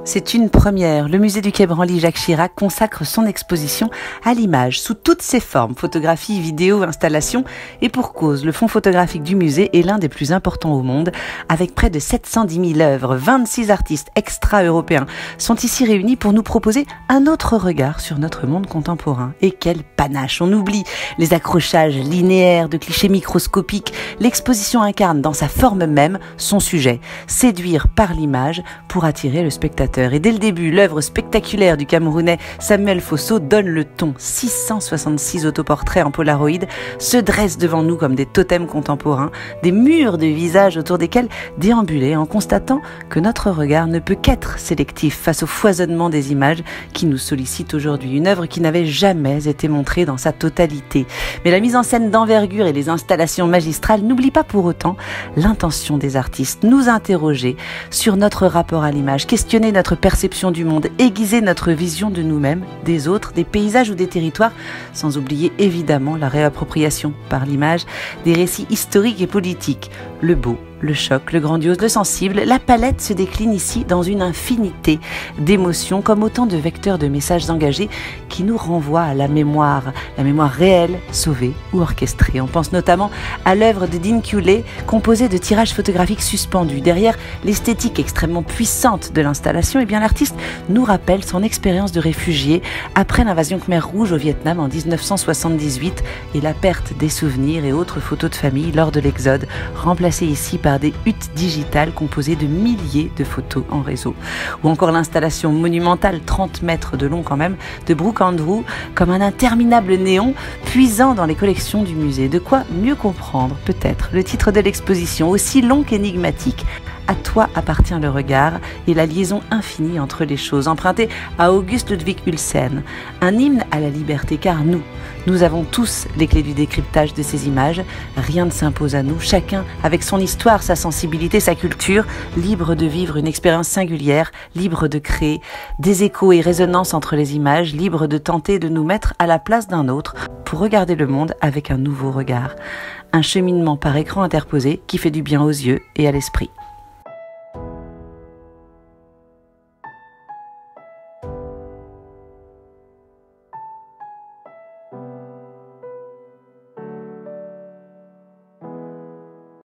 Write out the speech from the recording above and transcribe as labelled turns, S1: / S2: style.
S1: C'est une première. Le musée du Quai Branly Jacques Chirac consacre son exposition à l'image sous toutes ses formes, photographie, vidéo, installation. Et pour cause, le fonds photographique du musée est l'un des plus importants au monde, avec près de 710 000 œuvres. 26 artistes extra-européens sont ici réunis pour nous proposer un autre regard sur notre monde contemporain. Et quel panache! On oublie les accrochages linéaires de clichés microscopiques. L'exposition incarne dans sa forme même son sujet, séduire par l'image pour attirer le spectateur. Et dès le début, l'œuvre spectaculaire du Camerounais Samuel Fosso donne le ton. 666 autoportraits en polaroid se dressent devant nous comme des totems contemporains, des murs de visages autour desquels déambuler en constatant que notre regard ne peut qu'être sélectif face au foisonnement des images qui nous sollicitent aujourd'hui. Une œuvre qui n'avait jamais été montrée dans sa totalité. Mais la mise en scène d'envergure et les installations magistrales n'oublient pas pour autant l'intention des artistes. Nous interroger sur notre rapport à l'image, questionner notre perception du monde, aiguiser notre vision de nous-mêmes, des autres, des paysages ou des territoires, sans oublier évidemment la réappropriation par l'image des récits historiques et politiques. Le beau, le choc, le grandiose, le sensible, la palette se décline ici dans une infinité d'émotions comme autant de vecteurs de messages engagés qui nous renvoient à la mémoire réelle, sauvée ou orchestrée. On pense notamment à l'œuvre de Dean Culey, composée de tirages photographiques suspendus. Derrière l'esthétique extrêmement puissante de l'installation, eh bien l'artiste nous rappelle son expérience de réfugié après l'invasion Khmer Rouge au Vietnam en 1978 et la perte des souvenirs et autres photos de famille lors de l'exode, remplacées ici par des huttes digitales composées de milliers de photos en réseau. Ou encore l'installation monumentale, 30 mètres de long quand même, de Brooke Andrew, comme un interminable néon puisant dans les collections du musée. De quoi mieux comprendre, peut-être, le titre de l'exposition, aussi long qu'énigmatique. À toi appartient le regard et la liaison infinie entre les choses, empruntée à August Ludwig Hülsen, un hymne à la liberté, car nous avons tous les clés du décryptage de ces images. Rien ne s'impose à nous, chacun avec son histoire, sa sensibilité, sa culture, libre de vivre une expérience singulière, libre de créer des échos et résonances entre les images, libre de tenter de nous mettre à la place d'un autre pour regarder le monde avec un nouveau regard. Un cheminement par écran interposé qui fait du bien aux yeux et à l'esprit.